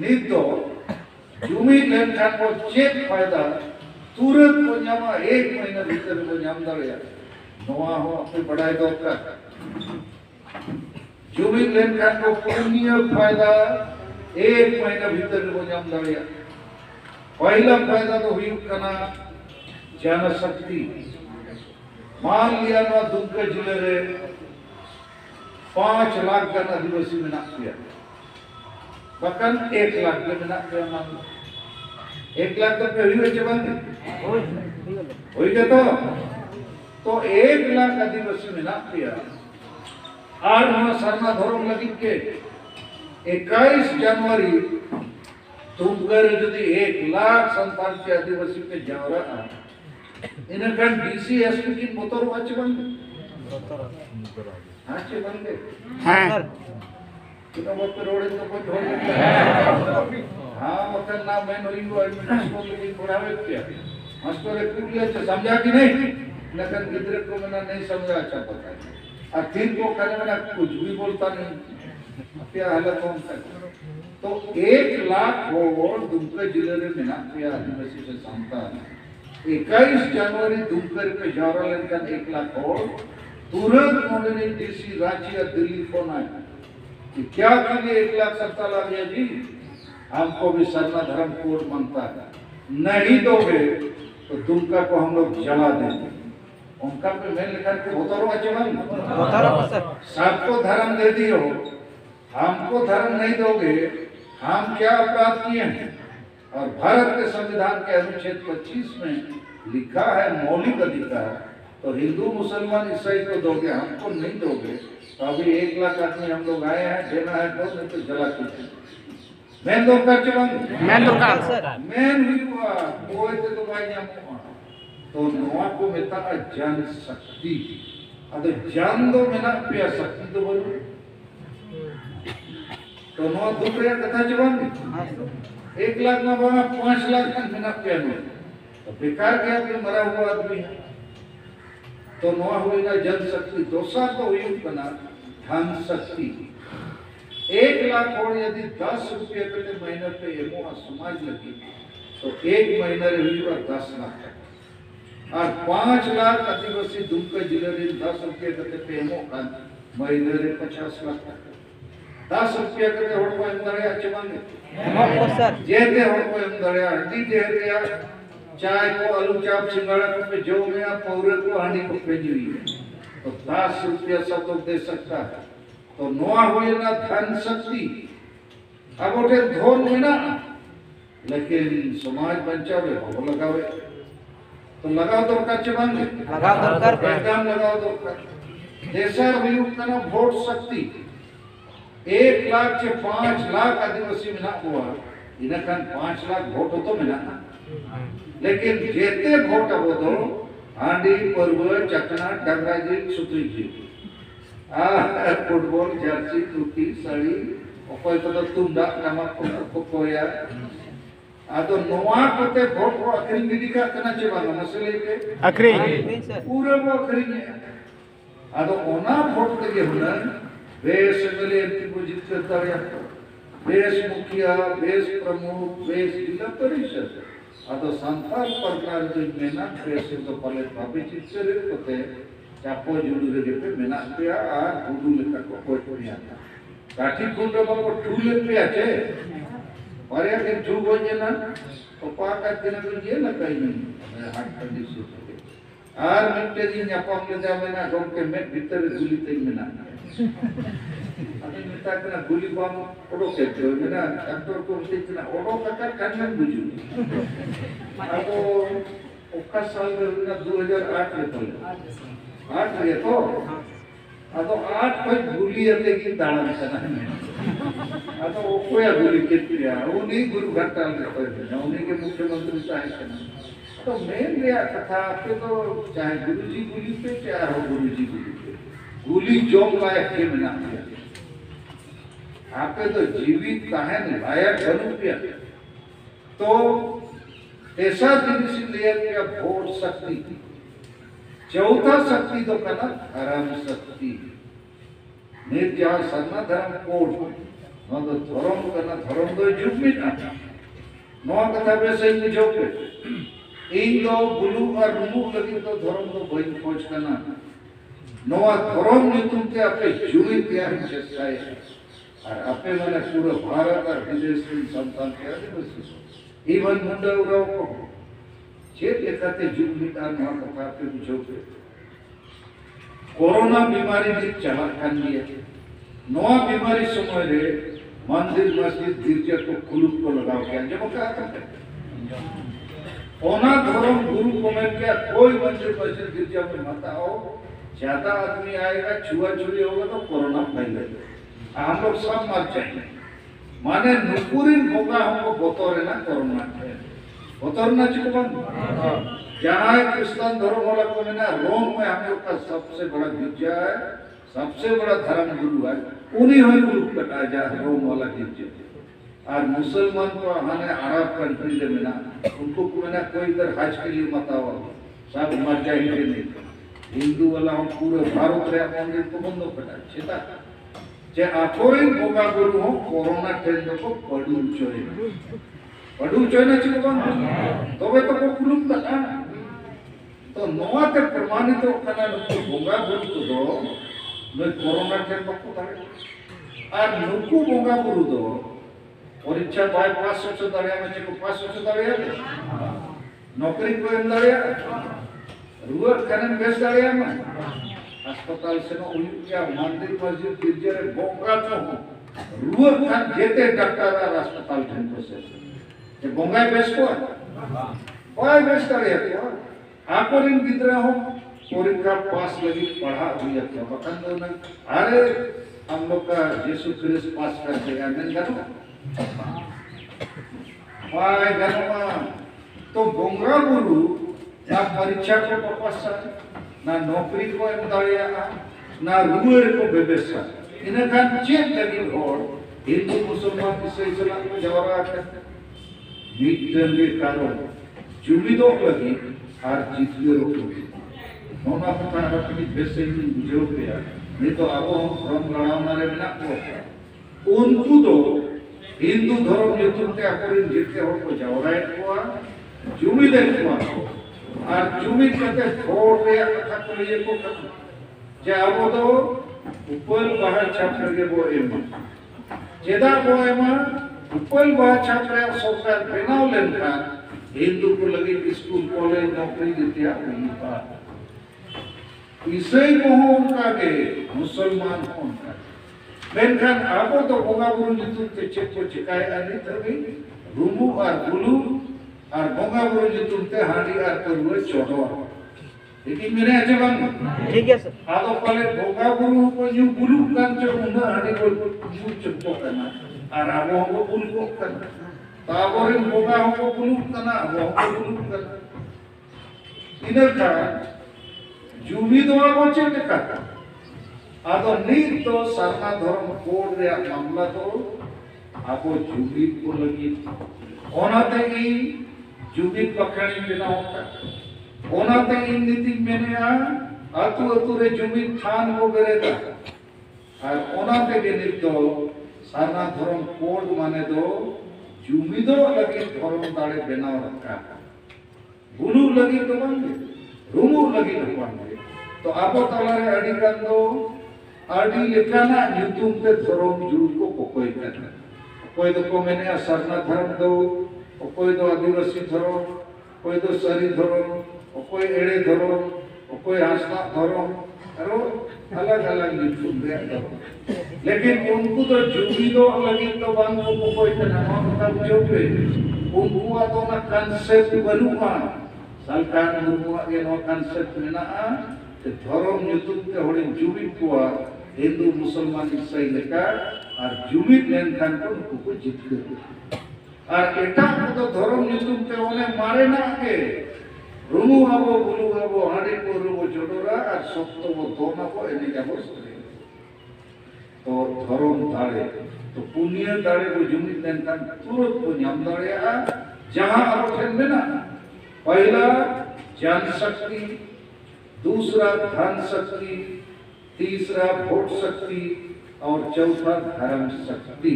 नीत दो जुमिद लेनखान को चेक फायदा तुरंत को न्यामा 1 महीना भीतर को न्याम दाड़िया नोआ हो अपने बढ़ाई दो का जुमिद लेनखान को पुण्य फायदा 1 महीना भीतर को न्याम दाड़िया पहला फायदा तो हुई कना जनशक्ति मान लिया ना दुमका जिले रे 5 लाख का आदिवासी में नाक किया बकन 1 लाख के में नाक किया मान 1 लाख तो पे हुई जवान हुई क्या तो 1 लाख आदिवासी में नाक किया और वहाँ सरना धर्म लगी के 21 जनवरी तुमकर जो 1 लाख संतान के आदिवासी पे जावरा इन्हें कन डीसी एसपी की मोटर वाच बन हाँ चे बन गए हाँ कितना बहुत रोड तो बहुत ढोल हाँ मतलब ना मैं नोरी को एडमिनिस्ट्रेशन लेकिन बढ़ावे क्या मास्टर एक लिया तो समझा कि नहीं लेकिन किधर को मैंने नहीं समझा अच्छा पता है और फिर को करने में ना कुछ भी बोलता नहीं क्या हालत कौन सा तो 1 लाख और दुमका जिले में मिला क्या आदिवासी से सामता 21 जनवरी दुमकर पे जावरा लेकर 1 लाख और तुरंत उन्होंने डीसी रांची या दिल्ली फोन आया कि क्या के लिए 1 लाख 70 लाख दिया जी हमको भी सरना धर्म कोड मांगता है नहीं दोगे तो दुमका को हम लोग जला देंगे उनका पे मैं लिखा के होता रहो सबको धर्म दे दियो हमको धर्म नहीं दोगे हम क्या अपराध किए हैं और भारत के संविधान के अनुच्छेद 25 में लिखा है मौलिक अधिकार तो हिंदू मुसलमान ईसाई को दोगे हमको नहीं दोगे तो अभी 1 लाख आदमी हम लोग आए हैं देना है तो नहीं तो जला के मैं दो कर चुका मैं हुई हुआ कोई तो भाई जाऊंगा तो नवा को मिलता है जन शक्ति अगर जान दो मेरा प्यार शक्ति तो बोलो तो नौ दूसरे कथा जवान 1 लाख ना बना 5 लाख का बिना प्यानो तो बेकार गया कि मरा हुआ आदमी है तो नौ हुई ना जनशक्ति दूसरा तो हुई बना धन शक्ति 1 लाख और यदि 10 रुपये के महीने पे ये समाज लगी तो 1 महीने हुई और 10 लाख और 5 लाख आदिवासी दुमका जिले में 10 रुपये के पेमो का महीने रे 50 लाख 10 रुपये के होड़ को अंदर है अच्छे मांगे सर जेते होड़ को अंदर है हड्डी दे दिया चाय को आलू चाप सिंगाड़ा को पे जो गया पौरे को हांडी को भेजी हुई है तो 10 रुपये सब लोग दे सकता है तो नोआ हुए ना धन शक्ति अब उठे धोन हुई ना लेकिन समाज बचावे वो लगावे तो लगाओ तो कच्चे मांगे लगाओ दरकार पैगाम लगाओ तो देशा हुई ना वोट शक्ति 1 लाख से 5 लाख आदिवासी मिला हुआ इन्हें कन 5 लाख वोट हो तो मिला लेकिन जेते वोट अब तो हांडी पर्व चकना डगराजी सुतरी जी फुटबॉल जर्सी टूटी साड़ी ओकोय को तुमदा नमक को कोया आदो नोआ कोते वोट को अखरिंग गिडी का कना चेबानो मसले के अखरिंग पूरे वो अखरिंग है आदो ओना वोट के हुना बेस एमएलए एमपी को जीत करता है बेस मुखिया बेस प्रमुख बेस जिला परिषद आदो संताल प्रकार जो मेना बेस तो पले भाभी जीत से होते चापो जुड़ू रे पे मेना पे आ गुडू लेका को कोई कोई आता काठी गुडू को ठूले पे आचे और यार एक झूठ बोल ना तो पाका दिन में ये ना कहीं नहीं हाथ कंडीशन से आर मिनटे दिन न्यापम ले जावे ना गांव के में भीतर गुली तई में ना अभी मिता के ना गुली बम ओडो के जो ना एक्टर को उसे ना ओडो का करने बुझू अब ओका साल में ना 2008 में तो 8 में तो तो 8 कोई गुली आते की दाना सना तो वो कोई गुली कितनी है वो नहीं गुरु घाटा में कोई उन्हीं के मुख्यमंत्री चाहे तो मेन ये कथा आपके तो चाहे गुरुजी गुली पे क्या हो गुरुजी गुली पे गुली जोम लायक के बिना आपके तो जीवित काहे लायक बनू क्या तो ऐसा जिनिस लेयर क्या वोट शक्ति चौथा शक्ति तो कना धर्म शक्ति निर्जा सरना धर्म कोड ᱱᱚᱣᱟ ᱫᱚ ᱫᱷᱚᱨᱚᱢ ᱠᱟᱱᱟ ᱫᱷᱚᱨᱚᱢ ᱫᱚ ᱡᱩᱢᱤᱫ ᱟᱠᱟᱱᱟ ᱱᱚᱣᱟ ᱠᱟᱛᱷᱟ ᱵᱮᱥᱤᱧ ᱵᱩᱡᱷᱟᱹᱣ ᱯᱮ ᱤᱧ ᱫᱚ ᱵᱩᱞᱩ ᱟᱨ ᱨᱩᱢᱩᱜ ᱞᱟᱹᱜᱤᱫ ᱫᱚ ᱫᱷᱚᱨᱚᱢ ᱫᱚ ᱵᱟᱹᱧ ᱠᱷᱚᱡ ᱠᱟᱱᱟ ᱱᱚᱣᱟ ᱫᱷᱚᱨᱚम ᱧᱩᱛᱩᱢ te ape jumid teyari chestaya ar ape mane pura Bharat ar Videsh rin santan teyari basi even munda urau ko chet lekate jumid ar noa katha ape bujhau pe corona बीमारी दी चालक kan dia noa बीमारी समय रे मंदिर मस्जिद गिरजा को खुलुप को लगाओ के जब का ओना धर्म गुरु को मैं क्या कोई मंदिर मस्जिद गिरजा में मत आओ ज्यादा आदमी आएगा छुआ छुई होगा तो कोरोना फैलेगा हम लोग सब मर जाएंगे माने नुपुरिन होगा हमको बतौर ना कोरोना बतौर ना चिकन जहाँ क्रिश्चियन धर्म वाला को ना रोम में हम लोग का सबसे बड़ा गिरजा है सबसे बड़ा धर्म गुरु है उन्हीं हुई गुरु कटा जा रोम वाला गिरजा और मुसलमान को हमारे अरब कंट्री में ना उनको ना कोई इधर हज के लिए मत आओ सब मर जाएंगे नहीं हिंदू वाला हम पूरे भारत रे मंदिर को बंद कटा छेता जे आखोरिन बोगा गुरु हो कोरोना ट्रेंड को पडू चोय ना चिकन तबे तो को कुलुम कटा तो नोआ ते प्रमाणित तो कना नुको बोगा गुरु को दो न कोरोना ट्रेंड को तारे और नुको बोगा गुरु दो परीक्षा बाईपास से दाड़िया में को पास से दाड़िया नौकरी को एम दाड़िया रुआत कनन बेस दाड़िया में अस्पताल से नो उलिया मंदिर मस्जिद गिरजा रे बोंगा तो रुआत खान जेते डॉक्टर आ अस्पताल ठन से जे बोंगा बेस को ओए बेस दाड़िया को आकोरिन गिदरा हो परीक्षा पास लगी पढ़ा हुई है बकन दो ना अरे हम लोग का यीशु क्रिस्ट पास कर देगा नहीं जानो वाई गनमा तो बोंगा गुरु ना परीक्षा को पपास ना नौकरी को एम दाड़िया ना रुएर को बेबेसा इन खान चेक लगी और हिंदू मुसलमान ईसाई इस्लाम को जवरा मीटन के कारण जुमिदो लगी और जीतले रोक नोना पता अपनी बेसे ही बुझो पे नहीं तो अब हम भ्रम लड़ाना रे ना को उनको दो हिंदू धर्म ᱧᱩᱛᱩᱢ ᱛᱮ ᱟᱠᱚᱨᱤᱱ ᱡᱮᱛᱮ ᱦᱚᱲ ᱠᱚ ᱡᱟᱣᱨᱟᱭᱮᱫ ᱠᱚᱣᱟ ᱡᱩᱢᱤᱫᱮᱫ ᱠᱚᱣᱟ ᱟᱨ ᱡᱩᱢᱤᱫ ᱠᱟᱛᱮ ᱦᱚᱲ ᱨᱮᱭᱟᱜ ᱠᱟᱛᱷᱟ ᱠᱚ ᱞᱟᱹᱭ ᱟᱠᱚ ᱠᱟᱱᱟ ᱡᱮ ᱟᱵᱚ ᱫᱚ ᱩᱯᱟᱹᱞ ᱵᱟᱦᱟ ᱪᱷᱟᱯ ᱨᱮᱜᱮ ᱵᱚ ᱮᱢᱟ ᱪᱮᱫᱟᱜ ᱵᱚ ᱮᱢᱟ ᱩᱯᱟᱹᱞ ᱵᱟᱦᱟ ᱪᱷᱟᱯ ᱨᱮᱭᱟᱜ ᱥᱚᱨᱠᱟᱨ ᱵᱮᱱᱟᱣ ᱞᱮᱱᱠᱷᱟᱱ हिंदू को लगे स्कूल कॉलेज नौकरी देते हुआ ईसाई को हो उनका के मुसलमान को उनका मेनखान आपो तो बोगा बुरु ᱧᱩᱛᱩᱢ ᱛᱮ ᱪᱮᱫ ᱠᱚ ᱪᱤᱠᱟᱭᱟ ᱱᱤᱛ ᱦᱟᱹᱵᱤᱡ ᱨᱩᱢᱩ ᱟᱨ ᱵᱩᱞᱩ ᱟᱨ ᱵᱚᱸᱜᱟ ᱵᱩᱨᱩ ᱧᱩᱛᱩᱢ ᱛᱮ ᱦᱟᱺᱰᱤ ᱟᱨ ᱯᱟᱹᱣᱨᱟᱹ ᱪᱚᱰᱚᱨ लेकिन मेरे अच्छे बंग ठीक है सर आदो पाले बोगा बुरु को ᱧᱩ बुलु कान चे उन्ना हांडी को ᱧᱩ चुपो करना और आबो को बुलु को करना ताबोरिन बोगा को बुलु करना आबो को बुलु करना इनर का जुमी दोआ को चे देखा आदो नीत तो सारना धर्म कोड रे मामला तो आबो जुमी को लगी ओनाते ई जुमी पखणी बिना होता ओनाते इन नीति मैंने आतु अतु रे जुमी थान को बेरेदा और ओनाते के नित तो सारना धर्म कोड माने दो जुमी दो लगी धर्म दाड़े बनाव रखा बुलु लगी तो बंगे रुमु लगी तो बंगे तो आबो तलारे अड़ी कान दो आदि लेखाना ᱧᱩᱛᱩᱢ ᱛᱮ धर्म जुड़ को कोई करना कोई तो को मैंने सरना धर्म दो कोई तो आदिवासी धर्म कोई तो सरी धर्म कोई एड़े धर्म कोई हासना धर्म अरो अलग अलग ᱧᱩᱛᱩᱢ रे लेकिन उनको तो जुड़ी दो लगी तो बांग को कोई करना मतलब जो पे उनको तो ना कांसेप्ट बनुआ सरकार मुआ के नो कांसेप्ट मेना धर्म ᱧᱩᱛᱩᱢ ᱛᱮ हड़े जुड़ी कोआ हिंदू मुसलमान ईसाई लेका और जुमिद लेन खान को जीत कर और एटा को तो धर्म ᱧᱩᱛᱩᱢ ᱛᱮ ओने मारे ना के रुमु आबो बुलु आबो हाड़ी को रुमु जोडोरा और सत्तो वो दोना को एने जाबो तो धर्म दाड़े तो पुण्य दाड़े को जुमिद लेन खान तुरंत को नाम दाड़े जहां आबो ठन में ना पहला जन शक्ति दूसरा धन शक्ति तीसरा वोट शक्ति और चौथा धर्म शक्ति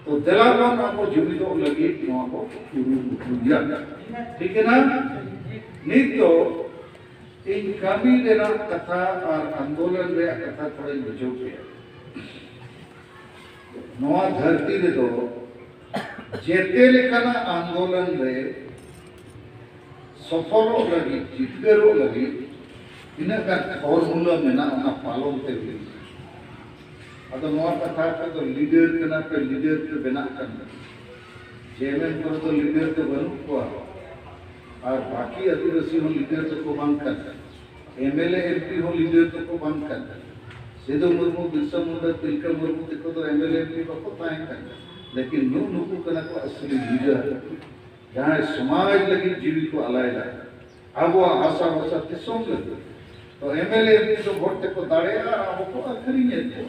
तो दिलावन आपको जीवित लगी को ठीक है ना नित तो इन कमी देना कथा और आंदोलन रे कथा थोड़े बुझो पे नवा धरती रे तो जेते लेकना आंदोलन रे सफल लगी जितगरो लगी इना का फॉर्मूला में ना पालन ते हुई अदो नवा कथा तो लीडर कना पे लीडर पे बना करना चेयरमैन पर तो लीडर के बनू को और बाकी आदिवासी हो लीडर तो को बंद कर एमएलए एमपी हो लीडर तो को बंद कर सिद्धू मुर्मू बिरसा मुंडा तिलका मुर्मू देखो तो एमएलए एमपी को ताए कर लेकिन नुकु कना को असली लीडर जहां समाज लगी जीवित को अलायला अब वो आशा वसा तिसों लगे तो एमएलए एमपी तो वोट को दाड़े अब को आखरी नहीं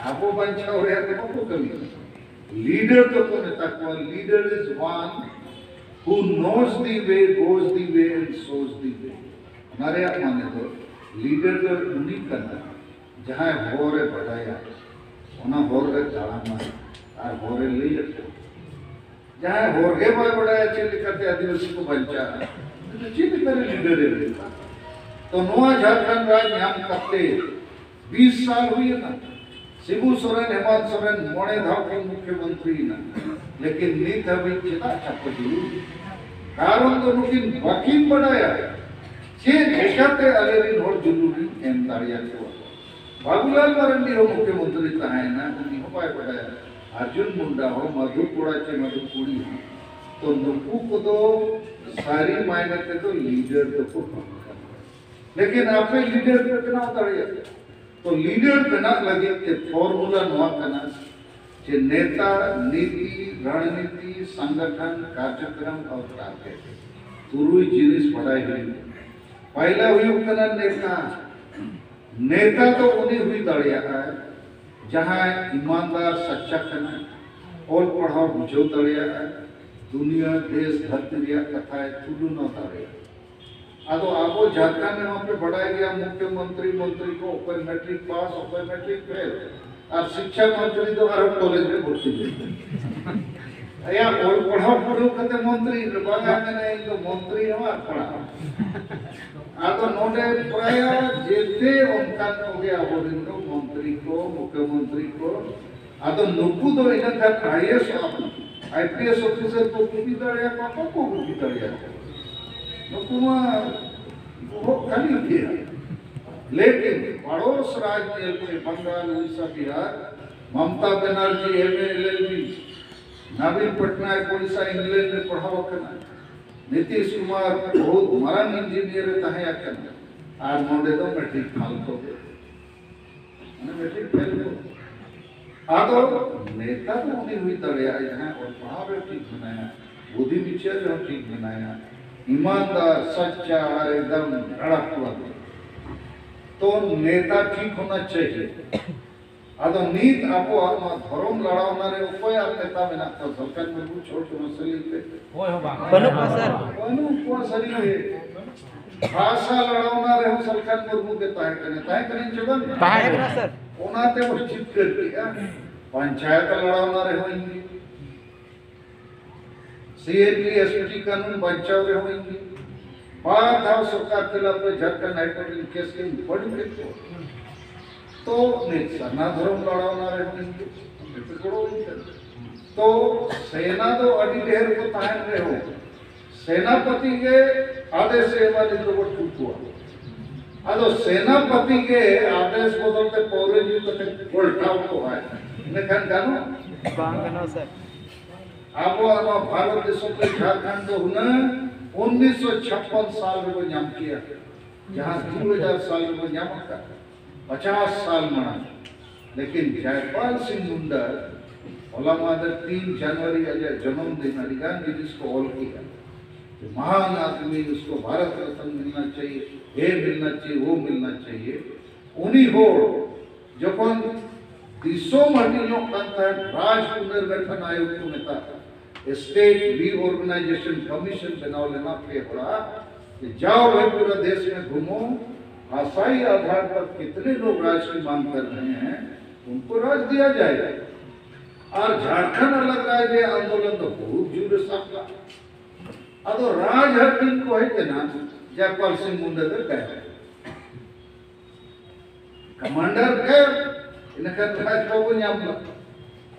अब वो बंचा हो रहा है को कमी लीडर तो को नेता को leader is one who knows the way, goes the way and shows the way. हमारे आप माने तो लीडर तो उन्हीं करना जहाँ होरे बढ़ाया उन्हें होरे जाना मार और होरे ले जाते जहाँ होरे बढ़ाया चीज़ करते आदिवासी को बंचा तो चीज़ करे लीडर है तो नोआ झारखंड राज्य हम करते 20 साल हुए ना शिबू सोरेन हेमंत सोरेन मोड़े धाव के मुख्यमंत्री ना लेकिन नीत अभी चिता चपटी कारण तो नुकिन वकील बनाया जे देशाते अलेरिन होड़ जुलूरी एम दाड़िया को बाबूलाल मरंडी हो मुख्यमंत्री तहां ना उन्हीं हो पाए बनाया अर्जुन मुंडा हो मधुपुरा चे मधुपुरी हो तो नुकु को तो सारी मायने ते तो लीडर तो को लेकिन आपने लीडर पे कितना उतारिया तो लीडर बना लगे के फॉर्मूला नवा करना जे नेता नीति रणनीति संगठन कार्यक्रम और टारगेट तुरुई जिनिस पढ़ाई हुई पहला हुई उतना नेता तो उन्हीं हुई दड़िया है जहाँ ईमानदार सच्चा करना और पढ़ाओ बुझो दड़िया है दुनिया देश धरती कथा है तुलु न दड़िया आदो आपो झारखंड में वहाँ पे बढ़ाया गया मुख्यमंत्री मंत्री को ऊपर मैट्रिक पास ऊपर मैट्रिक फेल और शिक्षा मंत्री तो हर कॉलेज में भर्ती है या और पढ़ाओ पढ़ो कहते मंत्री बागा में नहीं तो मंत्री हमार पढ़ा आदो नोटे प्राय जेते उनका हो गया बोलिंदो मंत्री को मुख्यमंत्री को आदो नुकु तो इनका आईपीएस ऑफिसर को भी दड़िया पापा को भी दड़िया नुकुमा वो खाली किया लेकिन पड़ोस राज्य में बंगाल उड़ीसा बिहार ममता बनर्जी एमएलएलबी नवीन पटनायक उड़ीसा इंग्लैंड में पढ़ाओ करना नीतीश कुमार बहुत मरान इंजीनियर तहां करना और नोडे तो मैट्रिक फेल को मैट्रिक फेल को आदो नेता तो उन्हीं हुई दड़िया जहां और पढ़ावे ठीक बनाया बुद्धि विचार जो ठीक बनाया ईमानदार सच्चा और एकदम धड़क हुआ तो नेता ठीक होना चाहिए आदो नीत आपो धर्म लड़ावना रे उपाय और नेता में ना तो सरकार में कुछ छोड़ के मसले पे होय हो बा बनो सर बनो को सरी है भाषा लड़ावना रे हो सरकार में मुंह देता है कने जगन ताहे ना सर ओनाते वो चित कर दिया पंचायत लड़ावना रे हो इंगी सीएटी एसपीटी कानून बचाव रे होंगे बात था सरकार के खिलाफ झारखंड हाईकोर्ट के केस के बड़ी देखो तो ने सरना धर्म लड़ावना रे होंगे तो सेना तो अड़ी ढेर को ताहन रे हो सेनापति के आदेश से वाले तो वो टूट हुआ आदो सेनापति के आदेश बदलते पौरे जी तो उल्टा को है लेकिन गानो बांगनो सर आप भारत देश के झारखंड तो हुना 1956 साल में वो नाम किया जहाँ 2000 साल में वो नाम का 50 साल मना लेकिन जयपाल सिंह मुंडा ओलामादर 3 जनवरी आज जन्मदिन अधिकार ने जिसको ऑल किया तो महान आदमी उसको भारत रत्न मिलना चाहिए ये मिलना चाहिए वो मिलना चाहिए उन्हीं हो जब दिसों मटियों का राज पुनर्गठन आयोग को नेता स्टेट रीऑर्गेनाइजेशन कमीशन बनाओ लेना पड़ा कि जाओ भाई पूरा देश में घूमो आशाई आधार पर कितने लोग राज की मांग कर रहे हैं उनको राज दिया जाएगा और झारखंड अलग राज्य आंदोलन तो बहुत जोर सापला अदो राज हर दिन को है ना जयपाल सिंह मुंडे गए कमांडर गए इनका राज बाबू ᱧᱟᱢ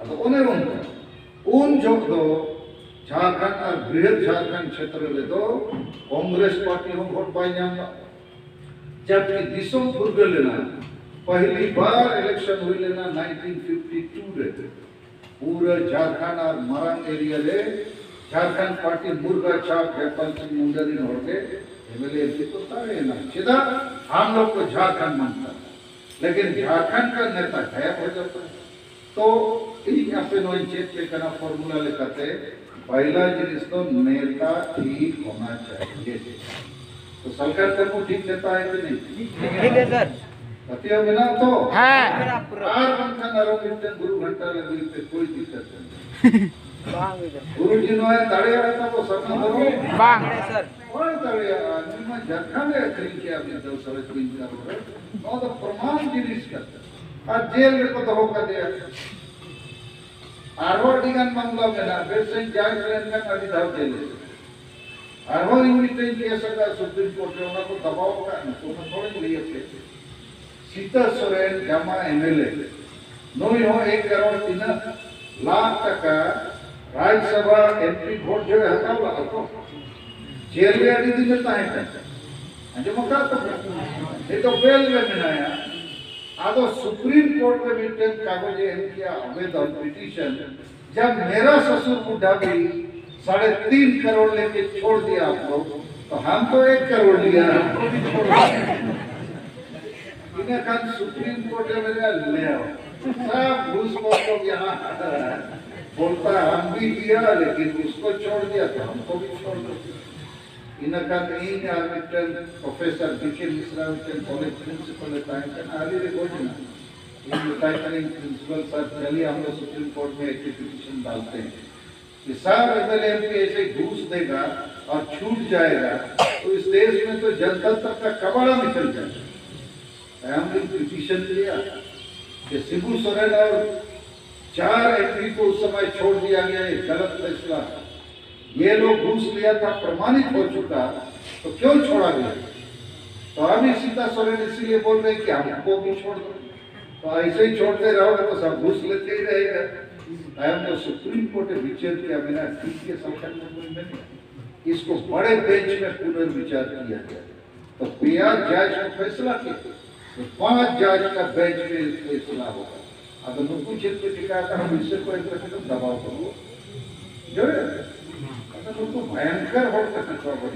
अदो ओने उन जो दो झारखंड और बृहद झारखंड क्षेत्र में तो कांग्रेस पार्टी हो वोट पाई ᱧᱟᱢ जबकि दिसोम फुरगल लेना पहली बार इलेक्शन हुई लेना 1952 रे पूरा झारखंड और मरान एरिया रे झारखंड पार्टी मुर्गा छाप जयपाल सिंह मुंडे दिन होके एमएलए एमपी तो तारे ना सीधा हम लोग को झारखंड मानता लेकिन झारखंड का नेता गायब हो जाता है तो इन अपने नोई चेक के करना फॉर्मूला लेकर पहला जिनिस तो नेता ठीक होना चाहिए तो सरकार को ठीक देता है कि नहीं ठीक है सर अतिया बिना तो हाँ आर बनका नरो कितने गुरु घंटा लगी पे कोई दिक्कत नहीं गुरु जी ने ताड़े आता वो सरना दरो बांग सर और ताड़े निम्न झारखंड है कहीं क्या भी दो साल तीन साल और तो प्रमाण जिनिस करता और जेल में को तो होगा दिया आरोप दिगन मामला में ना बेसिक जांच लेने का अधिकार दे ले आरोप इनविटेशन किया सका सुप्रीम कोर्ट ने उनको दबाव का तो थोड़े लिए थे सीता सोरेन जमा एमएलए नोई हो 1 करोड़ 3 लाख टका राज्यसभा एमपी वोट जो है हटावला तो जेल में अड़ी दिन में है अंजो मका तो ये तो बेल में मिलाया आदो सुप्रीम कोर्ट में मिलते कागज एम किया आवेदन पिटीशन जब मेरा ससुर बुढ़ा भी 3.5 करोड़ लेके छोड़ दिया आप लोग तो हम तो 1 करोड़ लिया इन्हें कल सुप्रीम कोर्ट में ले आओ सब घूसखोर लोग यहाँ बोलता हम भी दिया लेकिन उसको छोड़ दिया तो हमको भी छोड़ दो इन्हें कल इन आर्मिटन प्रोफेसर बीके मिश्रा के कॉलेज प्रिंसिपल टाइम का आली रे गोजना इन टाइटलिंग प्रिंसिपल सर चलिए हम लोग सुप्रीम कोर्ट में एक पिटीशन डालते हैं कि सब एमएलए एमपी ऐसे घूस देगा और छूट जाएगा तो इस देश में तो जनता तक का कबाड़ा निकल जाएगा हमने पिटीशन दिया कि शिबू सोरेन और 4 एमपी को उस समय छोड़ दिया गया ये गलत फैसला ये लोग घूस लिया था प्रमाणित हो चुका तो क्यों छोड़ा गया तो अभी सीता सोरेन इसीलिए बोल रहे कि हमको भी छोड़ दो तो ऐसे ही छोड़ते रहोगे तो सब घूस लेते ही रहेगा हमने सुप्रीम कोर्ट में विचार किया मेरा ठीक है सरकार में कोई नहीं इसको बड़े बेंच में पुनर्विचार किया गया तो पिया जज ने फैसला किया तो 5 जज का बेंच में फैसला होगा अगर नुकु क्षेत्र टिका का हम इससे कोई प्रश्न दबाव करो जो अगर नुकु भयंकर हो सकता है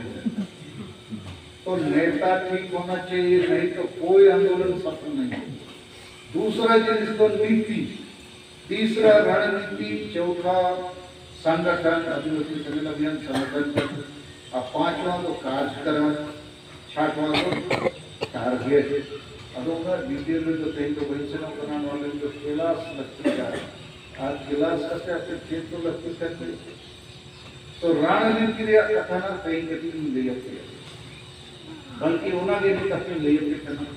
तो नेता ठीक होना चाहिए नहीं तो कोई आंदोलन सफल नहीं दूसरा जिनिस तो नीति तीसरा रणनीति चौथा संगठन आदिवासी संगठन अभियान संगठन और 5वां तो कार्यक्रम 6वां तो टारगेट अदोगा डिटेल में तो कहीं तो वही से ना बनाने वाले जो क्लास लगती है आज क्लास करते अपने खेत को लगती करते तो रणनीति रे कथाना कहीं कहीं नहीं ले जाते बल्कि उन्होंने भी कहीं ले जाते करना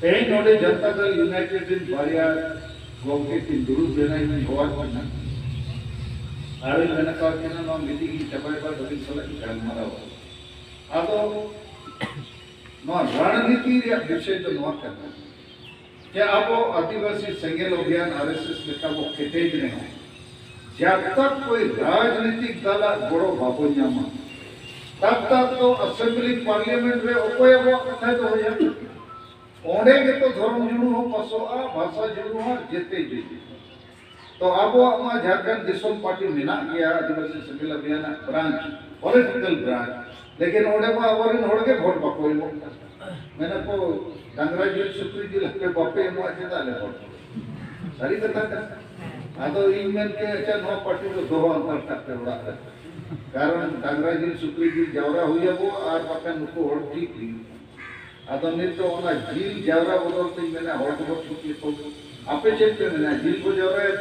कहीं नोडे जनता दल यूनाइटेड इन बारिया गोंगे की दुरुस देना ही होवा करना आरे मैंने कहा कि ना नाम विधि की चबाई पर दबिन सला की जान मारा हुआ अब तो रणनीति विषय तो नवा करना क्या अब वो आदिवासी संघर्ष अभियान आरएसएस लिखा वो केटेज नहीं है जब तक कोई राजनीतिक दल बड़ो बाबू न्यामा तब तक तो असेंबली पार्लियामेंट में कोई वो कथा तो हो जाए ओंडे के तो धर्म जुड़ू हो पसो आ भाषा जुड़ू हो जेते जेते तो अब वो हमारा झारखंड दिसोम पार्टी मिना गया आदिवासी संघर्ष अभियान ब्रांच पॉलिटिकल ब्रांच लेकिन ओडे को अवरिन होड़के वोट बकोई मैंने को गंगराज सुप्री जी लगे बप्पे मो अच्छे डाले वोट सारी कथा कर आदो इंजन के अच्छा नो पार्टी को दो अंतर करते उड़ा कारण गंगराज सुप्री जी जावरा हुई है वो आर पक्का नुको होड़ ठीक थी आदो नहीं तो ओना झील जावरा बदलते मैंने होड़ को ठीक तो आपे चेक पे मैंने झील को जावरा है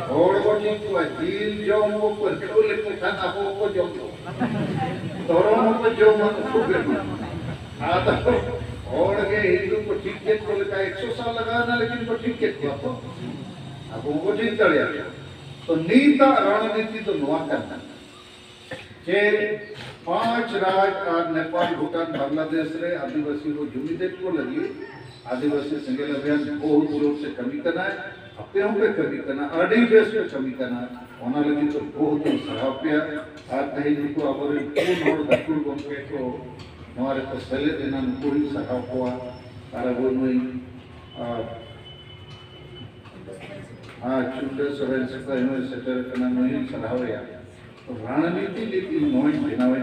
होड़ को ठीक हुआ झील जो वो पर तो लेके खाना को जो तोरों को जो मन को आता और के हिंदू को ठीक के को लगा 100 साल लगाना लेकिन को ठीक के तो अब वो ठीक चढ़िया तो नीता रणनीति तो नवा करना जे 5 राज्य और नेपाल भूटान बांग्लादेश रे आदिवासी को जुमिदेत को लगी आदिवासी संगठन अभियान बहुत रूप से कमी करना है अपने पे कमी करना अड़ी बेस पे कमी करना होना लगी तो बहुत ही सराहनीय आज कहीं जिनको अगर पूर्ण और दक्षिण बंगे को हमारे को सले देना कोई सराह हुआ अरे वो नहीं चुंडे सवेल से कहीं से तेरे करना नहीं सराह हुआ तो रणनीति लेकिन नॉइज बनावे